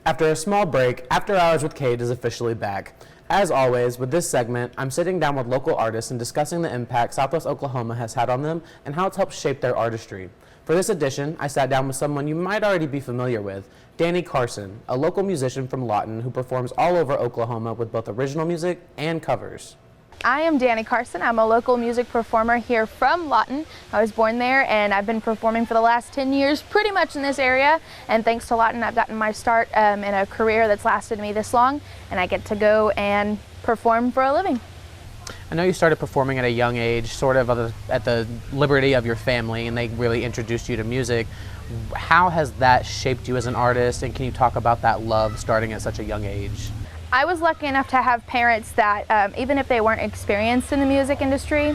After a small break, After Hours with Cade is officially back. As always, with this segment, I'm sitting down with local artists and discussing the impact Southwest Oklahoma has had on them and how it's helped shape their artistry. For this edition, I sat down with someone you might already be familiar with, Dani Carson, a local musician from Lawton who performs all over Oklahoma with both original music and covers. I am Dani Carson. I'm a local music performer here from Lawton. I was born there and I've been performing for the last 10 years pretty much in this area, and thanks to Lawton I've gotten my start in a career that's lasted me this long, and I get to go and perform for a living. I know you started performing at a young age, sort of at the liberty of your family, and they really introduced you to music. How has that shaped you as an artist, and can you talk about that love starting at such a young age? I was lucky enough to have parents that, even if they weren't experienced in the music industry,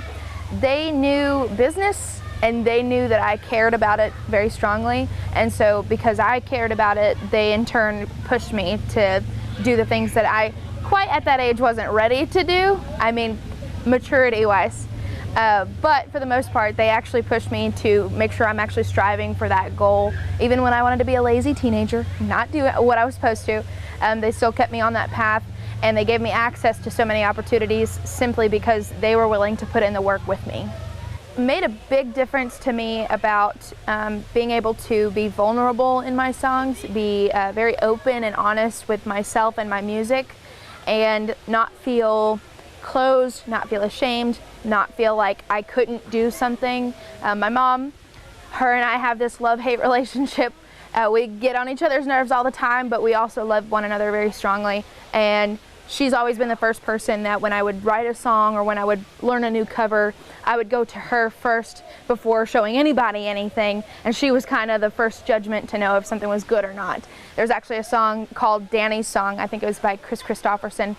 they knew business and they knew that I cared about it very strongly. And so because I cared about it, they in turn pushed me to do the things that I quite at that age wasn't ready to do. I mean, maturity-wise. But for the most part, they actually pushed me to make sure I'm actually striving for that goal. Even when I wanted to be a lazy teenager, not do what I was supposed to, they still kept me on that path, and they gave me access to so many opportunities simply because they were willing to put in the work with me. It made a big difference to me about being able to be vulnerable in my songs, be very open and honest with myself and my music, and not feel closed, not feel ashamed, not feel like I couldn't do something. My mom, her and I have this love-hate relationship. We get on each other's nerves all the time, but we also love one another very strongly. And she's always been the first person that when I would write a song or when I would learn a new cover, I would go to her first before showing anybody anything. And she was kind of the first judgment to know if something was good or not. There's actually a song called Dani's Song. I think it was by Chris Christopherson.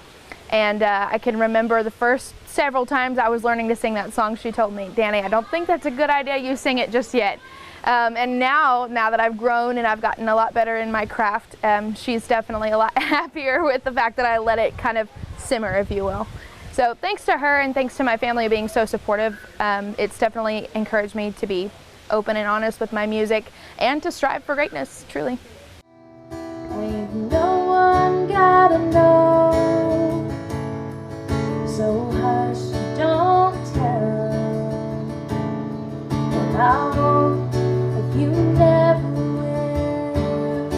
And I can remember the first several times I was learning to sing that song, she told me, "Dani, I don't think that's a good idea you sing it just yet." And now that I've grown and I've gotten a lot better in my craft, she's definitely a lot happier with the fact that I let it kind of simmer, if you will. So thanks to her and thanks to my family being so supportive, it's definitely encouraged me to be open and honest with my music and to strive for greatness, truly. Ain't no one gotta know, so hush, don't tell. But I won't if you never will.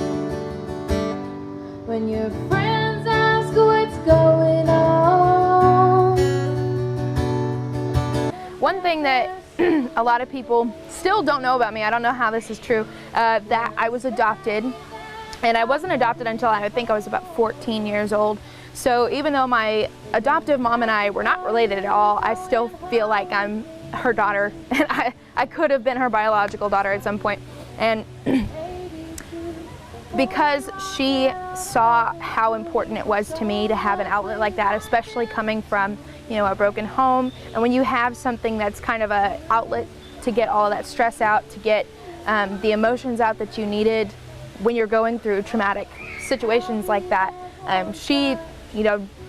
When your friends ask what's going on. One thing that a lot of people still don't know about me, I don't know how this is true, that I was adopted. And I wasn't adopted until I think I was about 14 years old. So even though my adoptive mom and I were not related at all, I still feel like I'm her daughter. And I could have been her biological daughter at some point. And because she saw how important it was to me to have an outlet like that, especially coming from, a broken home. And when you have something that's kind of an outlet to get all of that stress out, to get the emotions out that you needed when you're going through traumatic situations like that. She,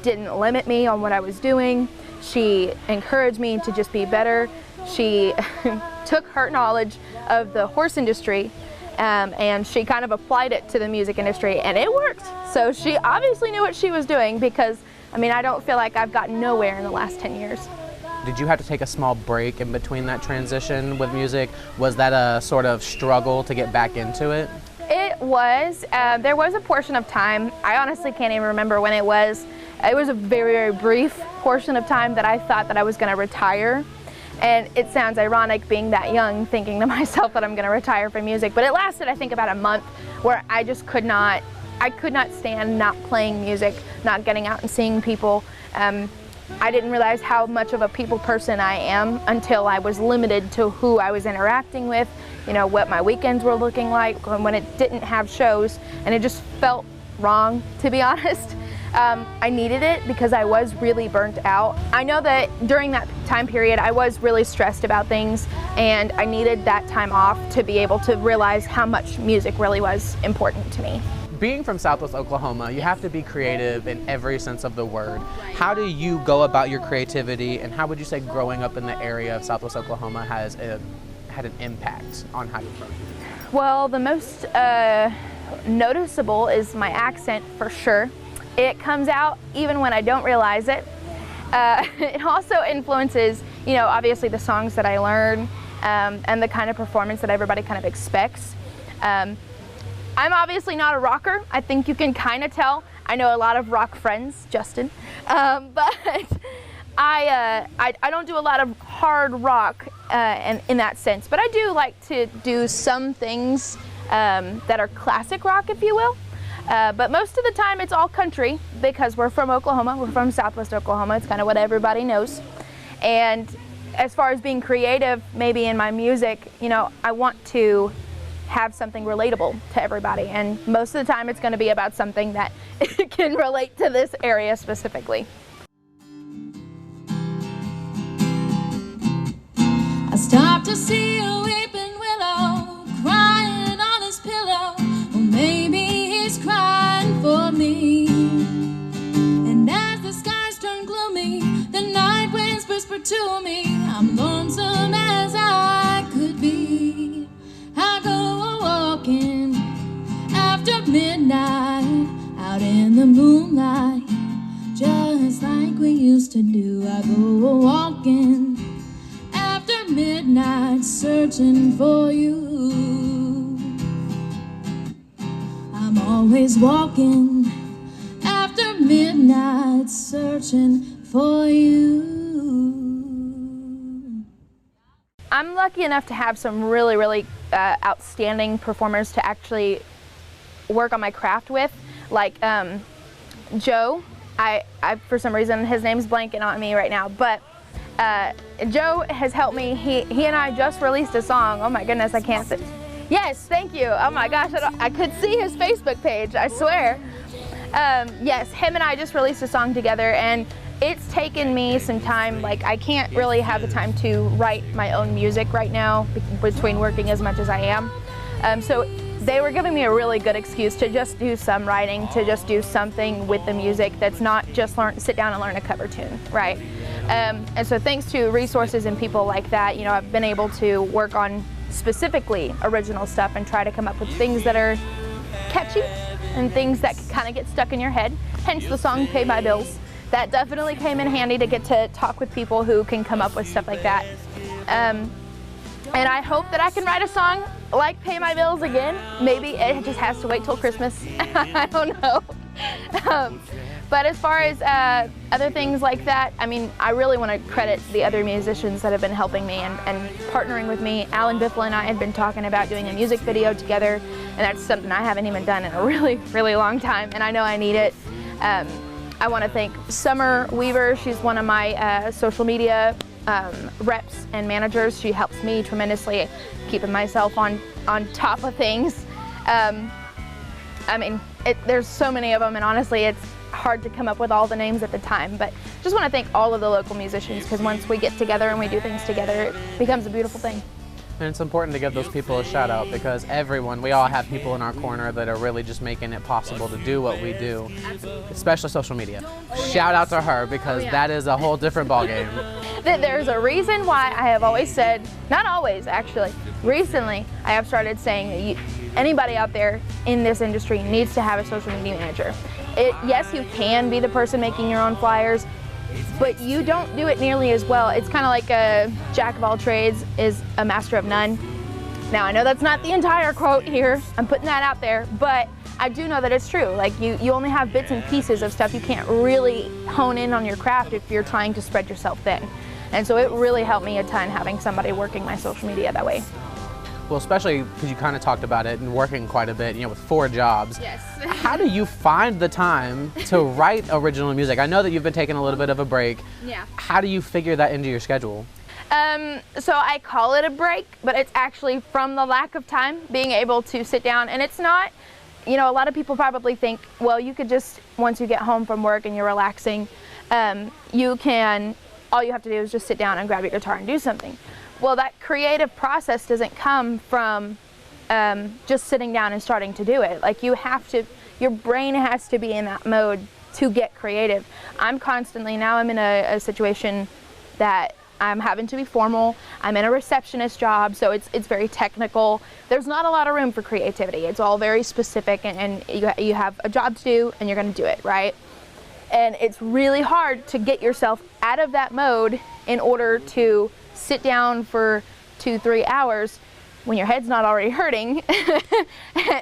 didn't limit me on what I was doing. She encouraged me to just be better. She took her knowledge of the horse industry and she kind of applied it to the music industry, and it worked. So she obviously knew what she was doing because, I don't feel like I've gotten nowhere in the last 10 years. Did you have to take a small break in between that transition with music? Was that a sort of struggle to get back into it? It was. There was a portion of time, I honestly can't even remember when it was. It was a very, very brief portion of time that I thought that I was going to retire. And it sounds ironic being that young, thinking to myself that I'm going to retire from music. But it lasted, I think, about a month where I just could not stand not playing music, not getting out and seeing people. I didn't realize how much of a people person I am until I was limited to who I was interacting with, what my weekends were looking like when it didn't have shows, and it just felt wrong, to be honest. I needed it because I was really burnt out. I know that during that time period I was really stressed about things, and I needed that time off to be able to realize how much music really was important to me. Being from Southwest Oklahoma, you have to be creative in every sense of the word. How do you go about your creativity, and how would you say growing up in the area of Southwest Oklahoma has had an impact on how you grow? Well, the most noticeable is my accent, for sure. It comes out even when I don't realize it. It also influences, you know, obviously the songs that I learn, and the kind of performance that everybody kind of expects. I'm obviously not a rocker. I think you can kind of tell. I know a lot of rock friends, Justin, but I don't do a lot of hard rock in that sense. But I do like to do some things that are classic rock, if you will. But most of the time it's all country, because we're from Oklahoma. We're from Southwest Oklahoma. It's kind of what everybody knows. And as far as being creative, maybe in my music, you know, I want to have something relatable to everybody. And most of the time it's going to be about something that can relate to this area specifically. I stopped to see a weeping willow crying on his pillow. Or maybe he's crying for me. And as the skies turn gloomy, the night winds whisper to me, I'm lonesome as I could be. I go walking after midnight, out in the moonlight, just like we used to do. I go walking after midnight, searching for you. I'm always walking after midnight, searching for you. I'm lucky enough to have some really outstanding performers to actually work on my craft with, like Joe. I for some reason his name's blanking on me right now, but Joe has helped me. He and I just released a song. Oh my goodness, I can't say. Yes, thank you. Oh my gosh, I could see his Facebook page, I swear. Yes, him and I just released a song together, and it's taken me some time. Like, I can't really have the time to write my own music right now between working as much as I am. So they were giving me a really good excuse to just do some writing, to just do something with the music that's not just sit down and learn a cover tune, right? And so thanks to resources and people like that, you know, I've been able to work on specifically original stuff and try to come up with things that are catchy and things that kind of get stuck in your head, hence the song Pay My Bills. That definitely came in handy to get to talk with people who can come up with stuff like that. And I hope that I can write a song like Pay My Bills again. Maybe it just has to wait till Christmas. I don't know. But as far as other things like that, I mean, I really want to credit the other musicians that have been helping me and partnering with me. Alan Biffle and I had been talking about doing a music video together, and that's something I haven't even done in a really long time, and I know I need it. I want to thank Summer Weaver. She's one of my social media reps and managers. She helps me tremendously keeping myself on top of things. I mean, there's so many of them, and honestly, it's hard to come up with all the names at the time, but just want to thank all of the local musicians, because once we get together and we do things together, it becomes a beautiful thing. And it's important to give those people a shout out, because we all have people in our corner that are really just making it possible to do what we do, especially social media. Shout out to her, because that is a whole different ballgame. There's a reason why I have always said, not always actually, recently I have started saying that anybody out there in this industry needs to have a social media manager. Yes, you can be the person making your own flyers, but you don't do it nearly as well. It's kind of like a jack of all trades is a master of none. Now, I know that's not the entire quote here. I'm putting that out there, but I do know that it's true. Like, you only have bits and pieces of stuff. You can't really hone in on your craft if you're trying to spread yourself thin. And so it really helped me a ton having somebody working my social media that way. Well, especially because you kind of talked about it and working quite a bit, you know, with 4 jobs. Yes. How do you find the time to write original music? I know that you've been taking a little bit of a break. Yeah. How do you figure that into your schedule? So I call it a break, but it's actually from the lack of time, being able to sit down. And it's not, you know, a lot of people probably think, well, you could just, once you get home from work and you're relaxing, all you have to do is just sit down and grab your guitar and do something. Well, that creative process doesn't come from just sitting down and starting to do it. Like, your brain has to be in that mode to get creative. I'm in a situation that I'm having to be formal. I'm in a receptionist job, so it's very technical. There's not a lot of room for creativity. It's all very specific, and you have a job to do, and you're going to do it, right? And it's really hard to get yourself out of that mode in order to sit down for 2-3 hours when your head's not already hurting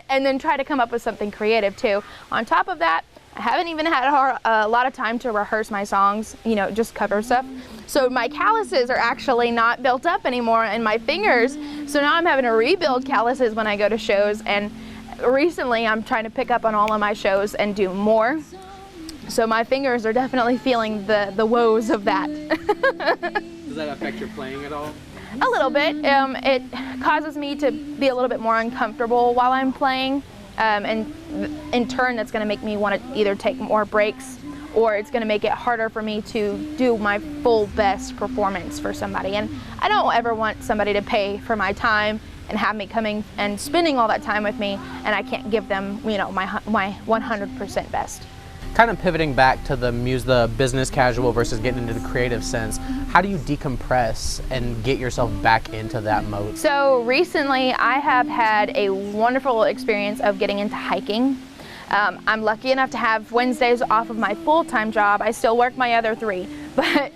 and then try to come up with something creative too. On top of that, I haven't even had a lot of time to rehearse my songs, you know, just cover stuff. So my calluses are actually not built up anymore in my fingers. So now I'm having to rebuild calluses when I go to shows, and recently I'm trying to pick up on all of my shows and do more. So my fingers are definitely feeling the woes of that. Does that affect your playing at all? A little bit. It causes me to be a little bit more uncomfortable while I'm playing, and in turn that's going to make me want to either take more breaks, or it's going to make it harder for me to do my full best performance for somebody. And I don't ever want somebody to pay for my time and have me coming and spending all that time with me, and I can't give them, you know, my 100% best. Kind of pivoting back to the business casual versus getting into the creative sense, how do you decompress and get yourself back into that mode? So recently I have had a wonderful experience of getting into hiking. I'm lucky enough to have Wednesdays off of my full-time job. I still work my other 3, but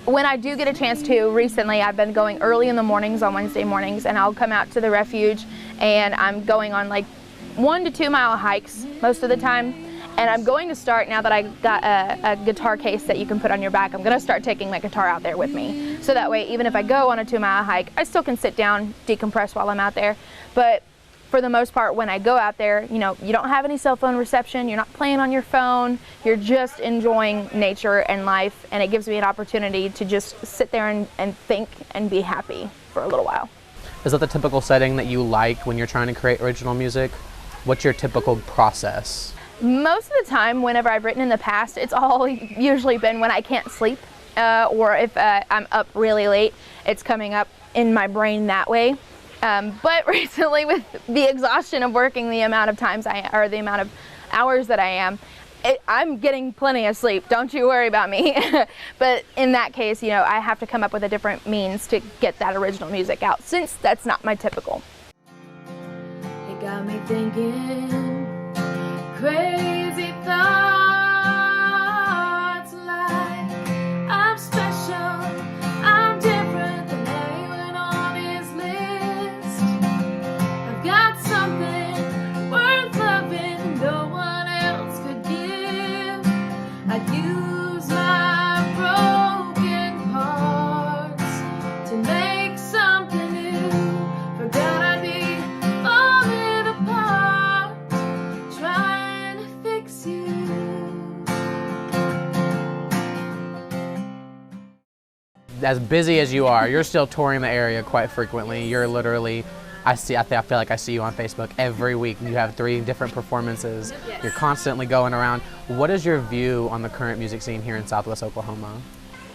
when I do get a chance to, recently I've been going early in the mornings on Wednesday mornings, and I'll come out to the refuge, and I'm going on like 1 to 2 mile hikes most of the time. And I'm going to start, now that I got a guitar case that you can put on your back, I'm going to start taking my guitar out there with me. So that way, even if I go on a 2 mile hike, I still can sit down, decompress while I'm out there. But for the most part, when I go out there, you know, you don't have any cell phone reception, you're not playing on your phone, you're just enjoying nature and life, and it gives me an opportunity to just sit there and think and be happy for a little while. Is that the typical setting that you like when you're trying to create original music? What's your typical process? Most of the time, whenever I've written in the past, it's all usually been when I can't sleep, or if I'm up really late, it's coming up in my brain that way. But recently, with the exhaustion of working the amount of times or the amount of hours that I am, I'm getting plenty of sleep. Don't you worry about me. But in that case, you know, I have to come up with a different means to get that original music out, since that's not my typical. Got me thinking crazy thoughts like I'm special, I'm different than anyone on his list. I've got something worth loving no one else could give. I'd use my broken parts to make something new. Forgot I'd be trying to fix you. As busy as you are, you're still touring the area quite frequently. You're literally, I feel like I see you on Facebook every week. You have 3 different performances. Yes. You're constantly going around. What is your view on the current music scene here in Southwest Oklahoma?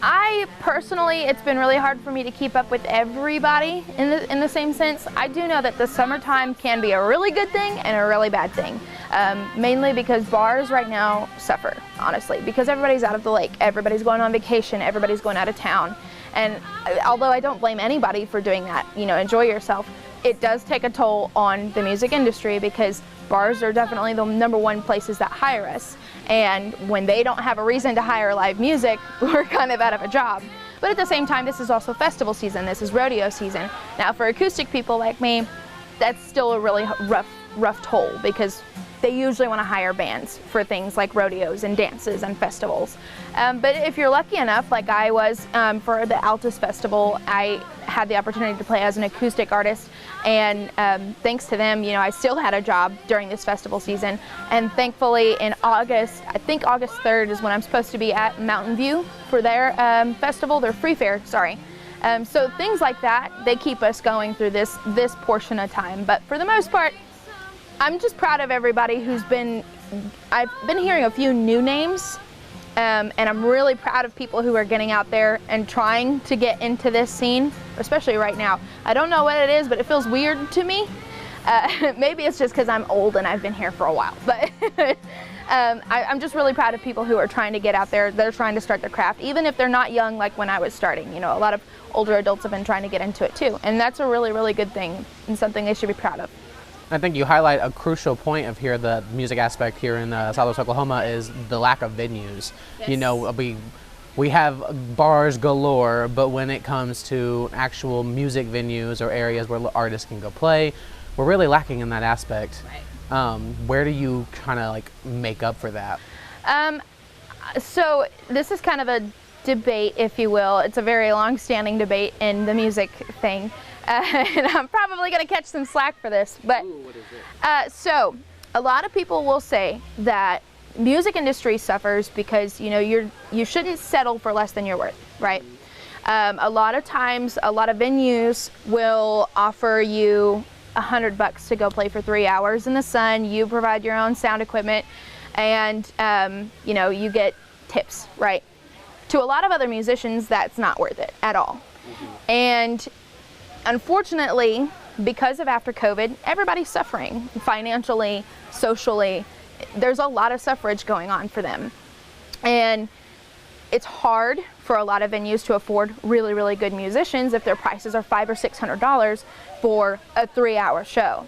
I personally, it's been really hard for me to keep up with everybody in the same sense. I do know that the summertime can be a really good thing and a really bad thing, mainly because bars right now suffer, honestly, because everybody's out of the lake, everybody's going on vacation, everybody's going out of town. And although I don't blame anybody for doing that, you know, enjoy yourself, it does take a toll on the music industry, because bars are definitely the #1 places that hire us. And when they don't have a reason to hire live music, we're kind of out of a job. But at the same time, this is also festival season, this is rodeo season. Now for acoustic people like me, that's still a really rough toll, because they usually want to hire bands for things like rodeos and dances and festivals. But if you're lucky enough, like I was for the Altus Festival, I had the opportunity to play as an acoustic artist, and thanks to them, you know, I still had a job during this festival season. And thankfully in August, I think August 3rd is when I'm supposed to be at Mountain View for their festival, their free fair, sorry. So things like that, they keep us going through this portion of time. But for the most part, I'm just proud of everybody I've been hearing a few new names, and I'm really proud of people who are getting out there and trying to get into this scene, especially right now. I don't know what it is, but it feels weird to me. Maybe it's just because I'm old and I've been here for a while, but I'm just really proud of people who are trying to get out there. They're trying to start their craft, even if they're not young like when I was starting. You know, a lot of older adults have been trying to get into it too, and that's a really, really good thing and something they should be proud of. I think you highlight a crucial point of here, the music aspect here in Southwest Oklahoma is the lack of venues. Yes. You know, we have bars galore, but when it comes to actual music venues or areas where artists can go play, we're really lacking in that aspect. Right. Where do you kind of like make up for that? So this is kind of a debate, if you will. It's a very long-standing debate in the music thing. And I'm probably going to catch some slack for this, but Ooh, what is it? So a lot of people will say that music industry suffers because you shouldn't settle for less than you're worth, right? A lot of times, a lot of venues will offer you $100 to go play for 3 hours in the sun. You provide your own sound equipment, and you get tips, right? To a lot of other musicians, that's not worth it at all. And unfortunately, because of after COVID, everybody's suffering financially, socially. There's a lot of suffrage going on for them. And it's hard for a lot of venues to afford really, really good musicians if their prices are $500 or $600 for a 3-hour show.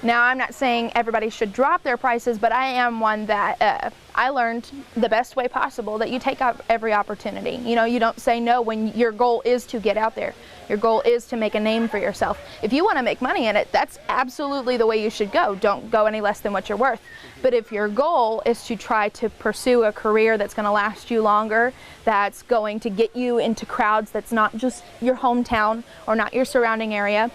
Now, I'm not saying everybody should drop their prices, but I am one that I learned the best way possible that you take up every opportunity. You know, you don't say no when your goal is to get out there. Your goal is to make a name for yourself. If you want to make money in it, that's absolutely the way you should go. Don't go any less than what you're worth. But if your goal is to try to pursue a career that's going to last you longer, that's going to get you into crowds that's not just your hometown or not your surrounding area,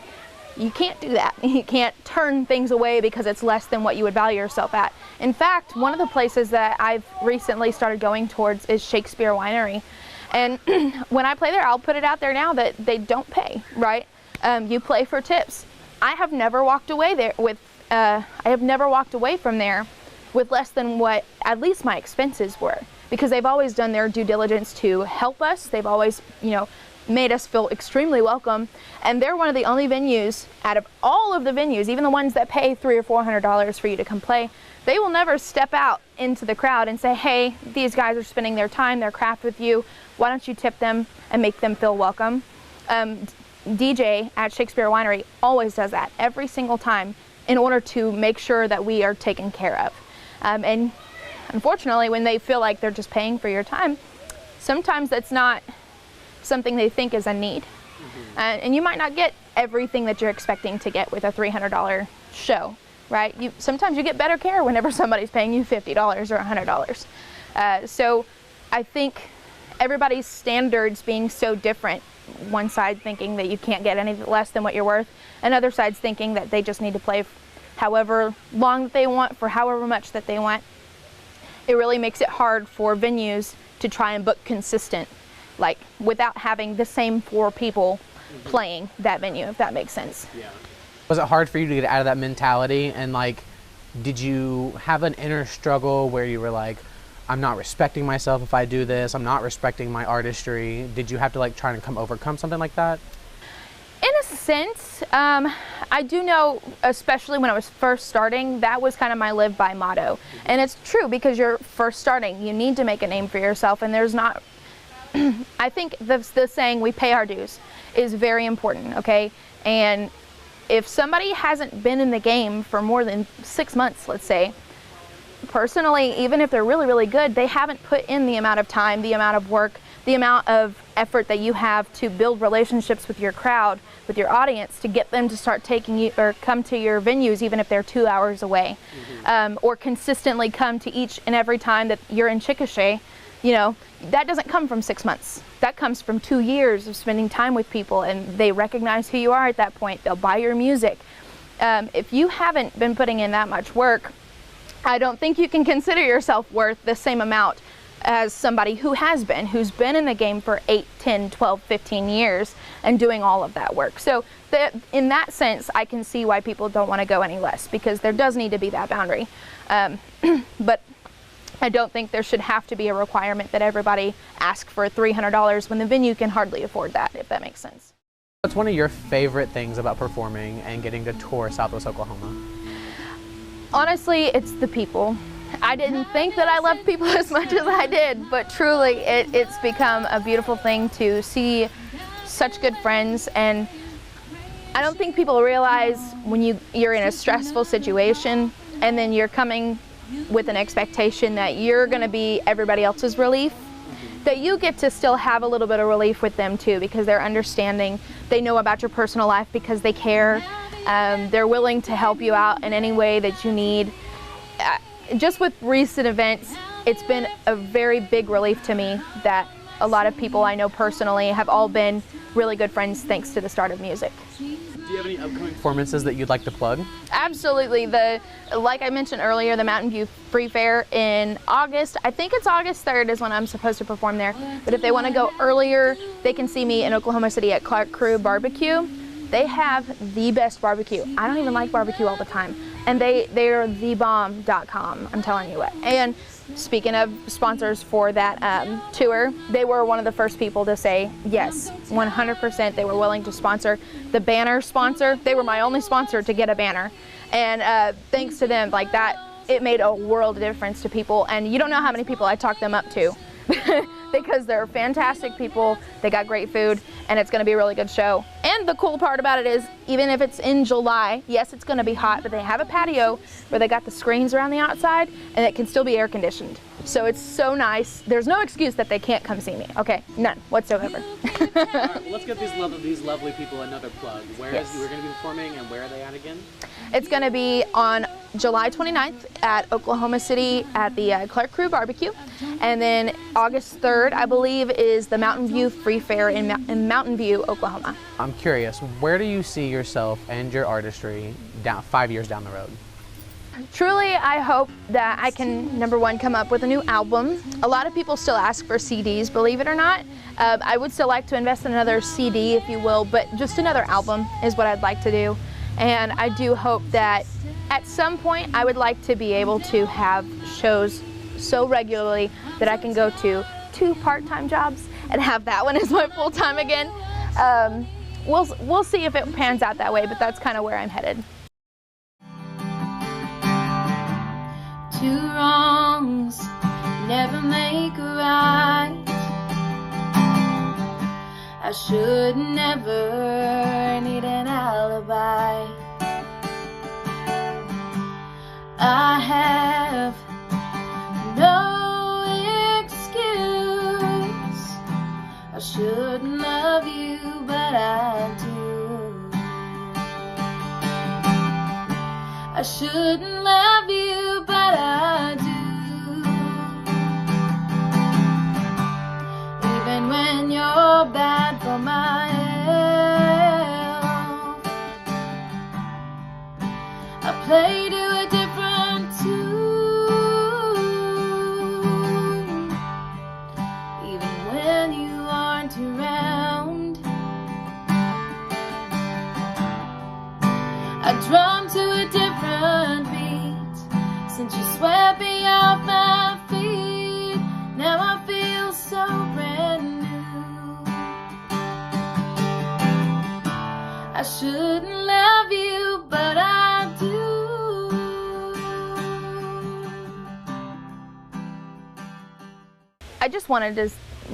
you can't do that. You can't turn things away because it's less than what you would value yourself at. In fact, one of the places that I've recently started going towards is Shakespeare Winery. And when I play there, I'll put it out there now that they don't pay, right? You play for tips. I have never walked away from there with less than what at least my expenses were, because they've always done their due diligence to help us. They've always, made us feel extremely welcome, and they're one of the only venues out of all of the venues, even the ones that pay $300 or $400 for you to come play, they will never step out into the crowd and say, hey, these guys are spending their time, their craft with you, why don't you tip them and make them feel welcome. DJ at Shakespeare Winery always does that every single time in order to make sure that we are taken care of. And unfortunately, when they feel like they're just paying for your time, sometimes that's not something they think is a need. And you might not get everything that you're expecting to get with a $300 show, right? Sometimes you get better care whenever somebody's paying you $50 or $100. So I think everybody's standards being so different, one side thinking that you can't get any less than what you're worth, and other sides thinking that they just need to play however long that they want for however much that they want, it really makes it hard for venues to try and book consistent, like without having the same 4 people playing that venue, if that makes sense. Yeah. Was it hard for you to get out of that mentality, and like, did you have an inner struggle where you were like, I'm not respecting myself if I do this, I'm not respecting my artistry? Did you have to like try and overcome something like that? In a sense, I do know, especially when I was first starting, that was kind of my live by motto. And it's true, because you're first starting, you need to make a name for yourself, and there's not, I think the saying, we pay our dues, is very important, okay? And if somebody hasn't been in the game for more than 6 months, let's say, personally, even if they're really, really good, they haven't put in the amount of time, the amount of work, the amount of effort that you have to build relationships with your crowd, with your audience, to get them to start taking you or come to your venues, even if they're 2 hours away, or consistently come to each and every time that you're in Chickasha. That doesn't come from 6 months. That comes from 2 years of spending time with people, and they recognize who you are at that point. They'll buy your music. If you haven't been putting in that much work, I don't think you can consider yourself worth the same amount as somebody who's been in the game for 8, 10, 12, 15 years and doing all of that work. So in that sense, I can see why people don't want to go any less, because there does need to be that boundary. But I don't think there should have to be a requirement that everybody ask for $300 when the venue can hardly afford that, if that makes sense. What's one of your favorite things about performing and getting to tour Southwest Oklahoma? Honestly, it's the people. I didn't think that I loved people as much as I did, but truly it's become a beautiful thing to see such good friends. And I don't think people realize when you're in a stressful situation and then you're coming with an expectation that you're going to be everybody else's relief, that you get to still have a little bit of relief with them too, because they're understanding. They know about your personal life because they care. They're willing to help you out in any way that you need. Just with recent events, it's been a very big relief to me that a lot of people I know personally have all been really good friends thanks to the start of music. Do you have any upcoming performances that you'd like to plug? Absolutely. Like I mentioned earlier, the Mountain View Free Fair in August. I think it's August 3rd is when I'm supposed to perform there. But if they want to go earlier, they can see me in Oklahoma City at Clark Crew Barbecue. They have the best barbecue. I don't even like barbecue all the time. And they're thebomb.com, I'm telling you what. And speaking of sponsors for that tour, they were one of the first people to say yes, 100% they were willing to sponsor. The banner sponsor, they were my only sponsor to get a banner. And thanks to them, like that, it made a world of difference to people. And you don't know how many people I talked them up to. Because they're fantastic people, they got great food, and it's going to be a really good show. And the cool part about it is, even if it's in July, yes, it's going to be hot, but they have a patio where they got the screens around the outside, and it can still be air conditioned. So it's so nice. There's no excuse that they can't come see me. Okay, none whatsoever. All right, well, let's give these lovely people another plug. We're going to be performing, and where are they at again? It's going to be on July 29th at Oklahoma City at the Clark Crew Barbecue. And then August 3rd, I believe, is the Mountain View Free Fair in Mountain View, Oklahoma. I'm curious, where do you see yourself and your artistry 5 years down the road? Truly, I hope that I can, number one, come up with a new album. A lot of people still ask for CDs, believe it or not. I would still like to invest in another CD, if you will, but just another album is what I'd like to do. And I do hope that at some point I would like to be able to have shows so regularly that I can go to 2 part-time jobs and have that one as my full-time again. We'll see if it pans out that way, but that's kind of where I'm headed. 2 wrongs never make a right. I should never need an alibi. I have no excuse. I shouldn't love you, but I do. I shouldn't love you, but I do. Even when you're bad for my health, I play to a different tune. Even when you aren't around, I drum to a different beat. Since you swept me off my feet, now I feel so brand new. I shouldn't love you, but I do. I just wanted to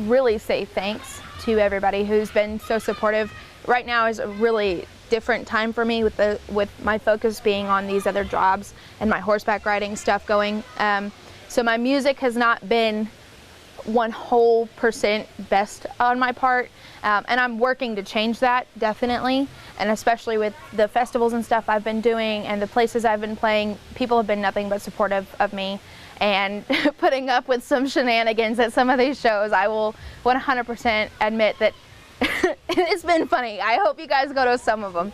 really say thanks to everybody who's been so supportive. Right now is a really different time for me with my focus being on these other jobs and my horseback riding stuff going. So my music has not been 100% best on my part, and I'm working to change that, definitely. And especially with the festivals and stuff I've been doing and the places I've been playing, people have been nothing but supportive of me. And putting up with some shenanigans at some of these shows, I will 100% admit that it's been funny. I hope you guys go to some of them.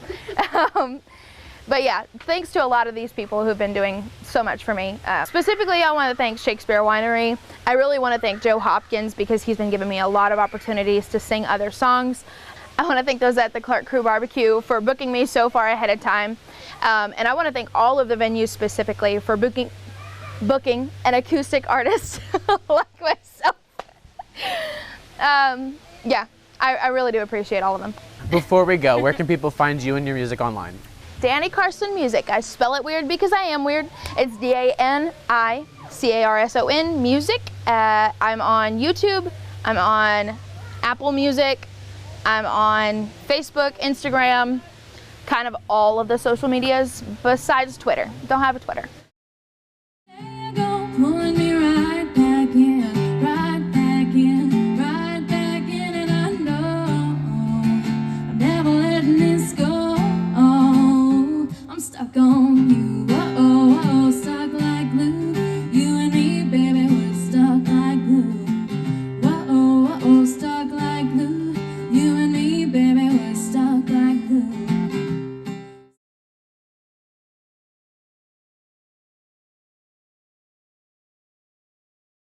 But yeah, thanks to a lot of these people who've been doing so much for me. Specifically, I want to thank Shakespeare Winery. I really want to thank Joe Hopkins because he's been giving me a lot of opportunities to sing other songs. I want to thank those at the Clark Crew Barbecue for booking me so far ahead of time. And I want to thank all of the venues specifically for booking an acoustic artist like myself. Yeah, I really do appreciate all of them. Before we go, where can people find you and your music online? Dani Carson Music. I spell it weird because I am weird. It's DANICARSON Music. I'm on YouTube. I'm on Apple Music. I'm on Facebook, Instagram, kind of all of the social medias besides Twitter. Don't have a Twitter.